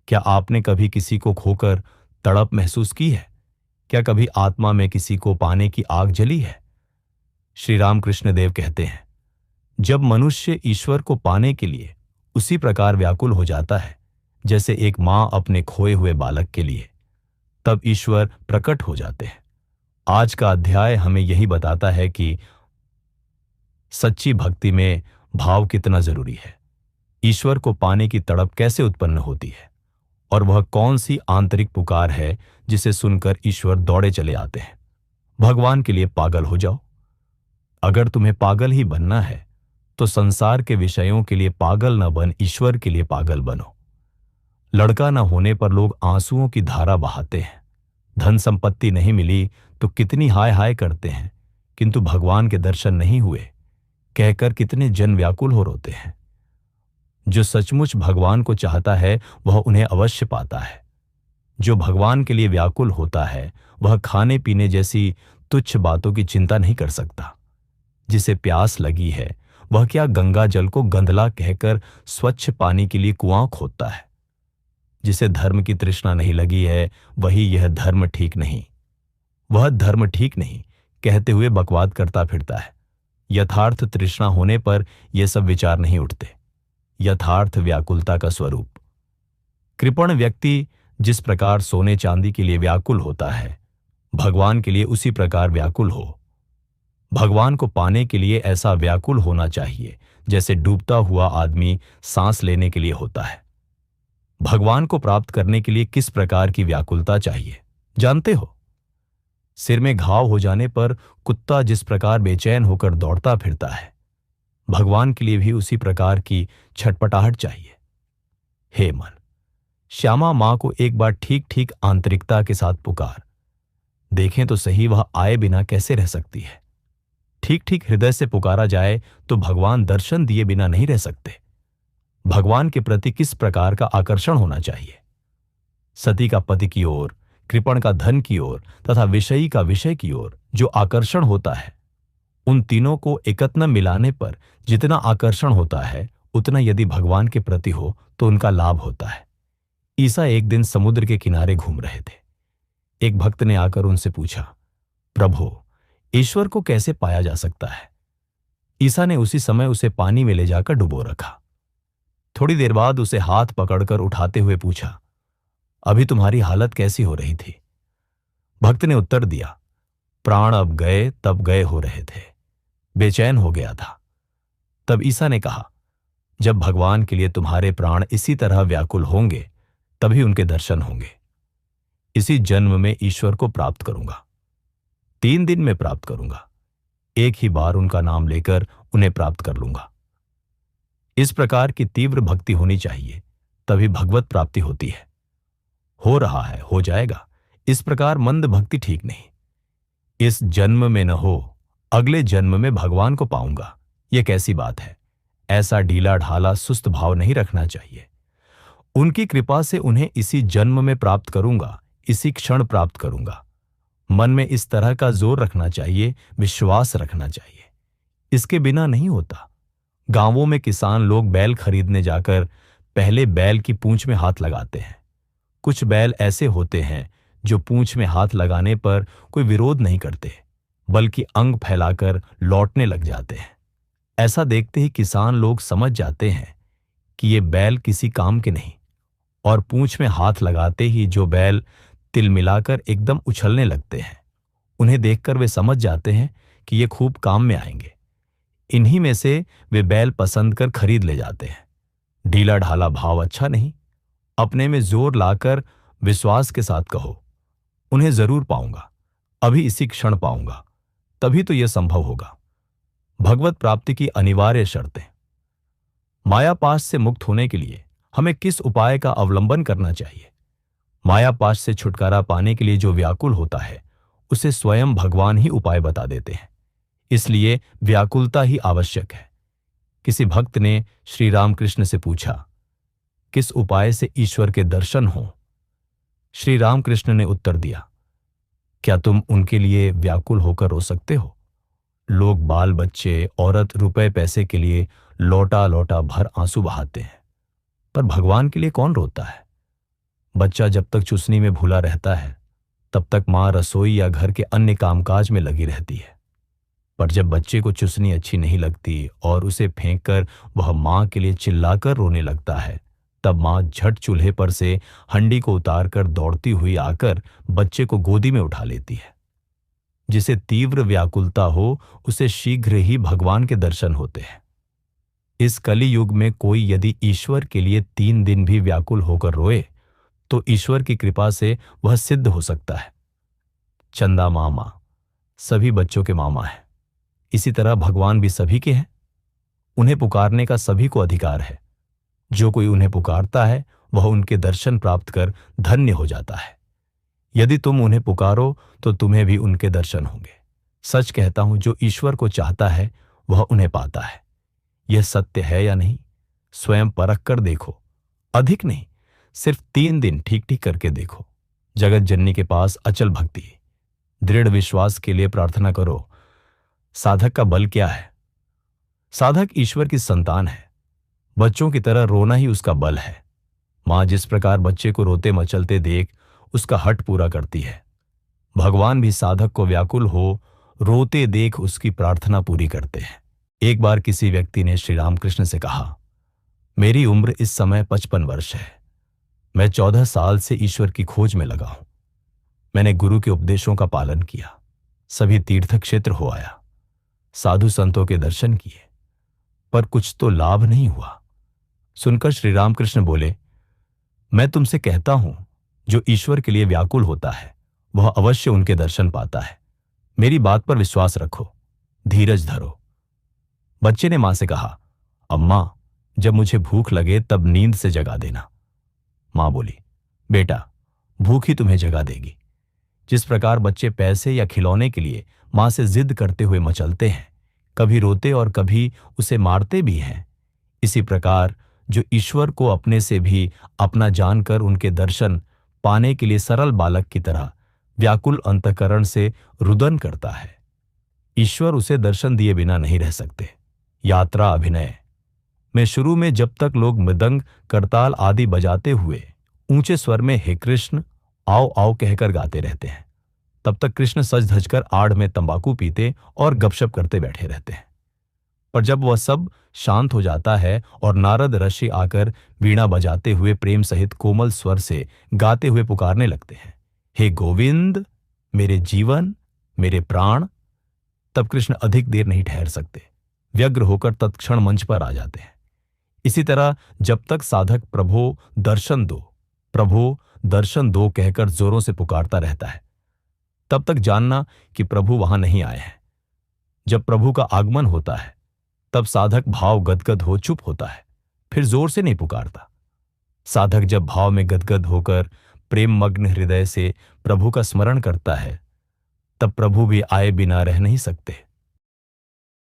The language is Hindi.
क्या आपने कभी किसी को खोकर तड़प महसूस की है? क्या कभी आत्मा में किसी को पाने की आग जली है? श्री रामकृष्ण देव कहते हैं, जब मनुष्य ईश्वर को पाने के लिए उसी प्रकार व्याकुल हो जाता है जैसे एक मां अपने खोए हुए बालक के लिए, तब ईश्वर प्रकट हो जाते हैं। आज का अध्याय हमें यही बताता है कि सच्ची भक्ति में भाव कितना जरूरी है, ईश्वर को पाने की तड़प कैसे उत्पन्न होती है, और वह कौन सी आंतरिक पुकार है जिसे सुनकर ईश्वर दौड़े चले आते हैं। भगवान के लिए पागल हो जाओ। अगर तुम्हें पागल ही बनना है तो संसार के विषयों के लिए पागल न बन, ईश्वर के लिए पागल बनो। लड़का न होने पर लोग आंसुओं की धारा बहाते हैं, धन संपत्ति नहीं मिली तो कितनी हाय हाय करते हैं, किंतु भगवान के दर्शन नहीं हुए कहकर कितने जन व्याकुल हो रोते हैं। जो सचमुच भगवान को चाहता है वह उन्हें अवश्य पाता है। जो भगवान के लिए व्याकुल होता है वह खाने पीने जैसी तुच्छ बातों की चिंता नहीं कर सकता। जिसे प्यास लगी है वह क्या गंगा जल को गंदला कहकर स्वच्छ पानी के लिए कुआं खोदता है। जिसे धर्म की तृष्णा नहीं लगी है वही यह धर्म ठीक नहीं, वह धर्म ठीक नहीं कहते हुए बकवाद करता फिरता है। यथार्थ तृष्णा होने पर यह सब विचार नहीं उठते। यथार्थ व्याकुलता का स्वरूप। कृपण व्यक्ति जिस प्रकार सोने चांदी के लिए व्याकुल होता है, भगवान के लिए उसी प्रकार व्याकुल हो। भगवान को पाने के लिए ऐसा व्याकुल होना चाहिए जैसे डूबता हुआ आदमी सांस लेने के लिए होता है। भगवान को प्राप्त करने के लिए किस प्रकार की व्याकुलता चाहिए जानते हो? सिर में घाव हो जाने पर कुत्ता जिस प्रकार बेचैन होकर दौड़ता फिरता है, भगवान के लिए भी उसी प्रकार की छटपटाहट चाहिए। हे मन, श्यामा मां को एक बार ठीक ठीक आंतरिकता के साथ पुकार। देखें तो सही वह आए बिना कैसे रह सकती है। ठीक ठीक हृदय से पुकारा जाए तो भगवान दर्शन दिए बिना नहीं रह सकते। भगवान के प्रति किस प्रकार का आकर्षण होना चाहिए। सती का पति की ओर, कृपण का धन की ओर तथा विषयी का विषय की ओर जो आकर्षण होता है, उन तीनों को एकत्र मिलाने पर जितना आकर्षण होता है उतना यदि भगवान के प्रति हो तो उनका लाभ होता है। ईसा एक दिन समुद्र के किनारे घूम रहे थे। एक भक्त ने आकर उनसे पूछा, प्रभु, ईश्वर को कैसे पाया जा सकता है? ईसा ने उसी समय उसे पानी में ले जाकर डुबो रखा। थोड़ी देर बाद उसे हाथ पकड़कर उठाते हुए पूछा, अभी तुम्हारी हालत कैसी हो रही थी? भक्त ने उत्तर दिया, प्राण अब गए तब गए हो रहे थे, बेचैन हो गया था। तब ईसा ने कहा, जब भगवान के लिए तुम्हारे प्राण इसी तरह व्याकुल होंगे तभी उनके दर्शन होंगे। इसी जन्म में ईश्वर को प्राप्त करूंगा, 3 दिन में प्राप्त करूंगा, एक ही बार उनका नाम लेकर उन्हें प्राप्त कर लूंगा। इस प्रकार की तीव्र भक्ति होनी चाहिए, तभी भगवत प्राप्ति होती है। हो रहा है, हो जाएगा, इस प्रकार मंद भक्ति ठीक नहीं। इस जन्म में न हो, अगले जन्म में भगवान को पाऊंगा, यह कैसी बात है? ऐसा ढीला ढाला सुस्त भाव नहीं रखना चाहिए। उनकी कृपा से उन्हें इसी जन्म में प्राप्त करूंगा, इसी क्षण प्राप्त करूंगा। मन में इस तरह का जोर रखना चाहिए, विश्वास रखना चाहिए। इसके बिना नहीं होता। गांवों में किसान लोग बैल खरीदने जाकर पहले बैल की पूंछ में हाथ लगाते हैं। कुछ बैल ऐसे होते हैं जो पूंछ में हाथ लगाने पर कोई विरोध नहीं करते, बल्कि अंग फैलाकर लौटने लग जाते हैं। ऐसा देखते ही किसान लोग समझ जाते हैं कि ये बैल किसी काम के नहीं, और पूंछ में हाथ लगाते ही जो बैल तिल मिलाकर एकदम उछलने लगते हैं, उन्हें देखकर वे समझ जाते हैं कि ये खूब काम में आएंगे। इन्हीं में से वे बैल पसंद कर खरीद ले जाते हैं। ढीला ढाला भाव अच्छा नहीं। अपने में जोर लाकर विश्वास के साथ कहो, उन्हें जरूर पाऊंगा, अभी इसी क्षण पाऊंगा, तभी तो यह संभव होगा। भगवत प्राप्ति की अनिवार्य शर्तें। मायापाश से मुक्त होने के लिए हमें किस उपाय का अवलंबन करना चाहिए? मायापाश से छुटकारा पाने के लिए जो व्याकुल होता है उसे स्वयं भगवान ही उपाय बता देते हैं। इसलिए व्याकुलता ही आवश्यक है। किसी भक्त ने श्री रामकृष्ण से पूछा, किस उपाय से ईश्वर के दर्शन हों? श्री रामकृष्ण ने उत्तर दिया, क्या तुम उनके लिए व्याकुल होकर रो सकते हो? लोग, बाल बच्चे, औरत रुपए पैसे के लिए लौटा लौटा भर आंसू बहाते हैं, पर भगवान के लिए कौन रोता है? बच्चा जब तक चुसनी में भूला रहता है तब तक माँ रसोई या घर के अन्य कामकाज में लगी रहती है। पर जब बच्चे को चुसनी अच्छी नहीं लगती और उसे फेंककर वह माँ के लिए चिल्लाकर रोने लगता है, तब माँ झट चूल्हे पर से हंडी को उतारकर दौड़ती हुई आकर बच्चे को गोदी में उठा लेती है। जिसे तीव्र व्याकुलता हो उसे शीघ्र ही भगवान के दर्शन होते हैं। इस कली युग में कोई यदि ईश्वर के लिए 3 दिन भी व्याकुल होकर रोए तो ईश्वर की कृपा से वह सिद्ध हो सकता है। चंदा मामा सभी बच्चों के मामा है। इसी तरह भगवान भी सभी के हैं। उन्हें पुकारने का सभी को अधिकार है। जो कोई उन्हें पुकारता है वह उनके दर्शन प्राप्त कर धन्य हो जाता है। यदि तुम उन्हें पुकारो तो तुम्हें भी उनके दर्शन होंगे। सच कहता हूं, जो ईश्वर को चाहता है वह उन्हें पाता है। यह सत्य है या नहीं स्वयं परख कर देखो। अधिक नहीं, सिर्फ 3 दिन ठीक ठीक करके देखो। जगत जननी के पास अचल भक्ति, दृढ़ विश्वास के लिए प्रार्थना करो। साधक का बल क्या है? साधक ईश्वर की संतान है। बच्चों की तरह रोना ही उसका बल है। मां जिस प्रकार बच्चे को रोते मचलते देख उसका हट पूरा करती है, भगवान भी साधक को व्याकुल हो रोते देख उसकी प्रार्थना पूरी करते हैं। एक बार किसी व्यक्ति ने श्री रामकृष्ण से कहा, मेरी उम्र इस समय 55 वर्ष है। मैं 14 साल से ईश्वर की खोज में लगा हूं। मैंने गुरु के उपदेशों का पालन किया, सभी तीर्थ क्षेत्र हो आया, साधु संतों के दर्शन किए, पर कुछ तो लाभ नहीं हुआ। सुनकर श्री रामकृष्ण बोले, मैं तुमसे कहता हूं, जो ईश्वर के लिए व्याकुल होता है वह अवश्य उनके दर्शन पाता है। मेरी बात पर विश्वास रखो, धीरज धरो। बच्चे ने मां से कहा, अम्मा जब मुझे भूख लगे तब नींद से जगा देना। मां बोली, बेटा भूख ही तुम्हें जगा देगी। जिस प्रकार बच्चे पैसे या खिलौने के लिए मां से जिद करते हुए मचलते हैं, कभी रोते और कभी उसे मारते भी हैं, इसी प्रकार जो ईश्वर को अपने से भी अपना जानकर उनके दर्शन पाने के लिए सरल बालक की तरह व्याकुल अंतःकरण से रुदन करता है, ईश्वर उसे दर्शन दिए बिना नहीं रह सकते। यात्रा अभिनय में शुरू में जब तक लोग मृदंग करताल आदि बजाते हुए ऊंचे स्वर में हे कृष्ण आओ आओ कहकर गाते रहते हैं, तब तक कृष्ण सज धजकर आड़ में तंबाकू पीते और गपशप करते बैठे रहते हैं। पर जब वह सब शांत हो जाता है और नारद ऋषि आकर वीणा बजाते हुए प्रेम सहित कोमल स्वर से गाते हुए पुकारने लगते हैं, हे गोविंद मेरे जीवन मेरे प्राण, तब कृष्ण अधिक देर नहीं ठहर सकते, व्यग्र होकर तत्क्षण मंच पर आ जाते हैं। इसी तरह जब तक साधक प्रभो दर्शन दो प्रभो दर्शन दो कहकर जोरों से पुकारता रहता है, तब तक जानना कि प्रभु वहां नहीं आए हैं। जब प्रभु का आगमन होता है तब साधक भाव गदगद हो चुप होता है, फिर जोर से नहीं पुकारता। साधक जब भाव में गदगद होकर प्रेम मग्न हृदय से प्रभु का स्मरण करता है, तब प्रभु भी आए बिना रह नहीं सकते।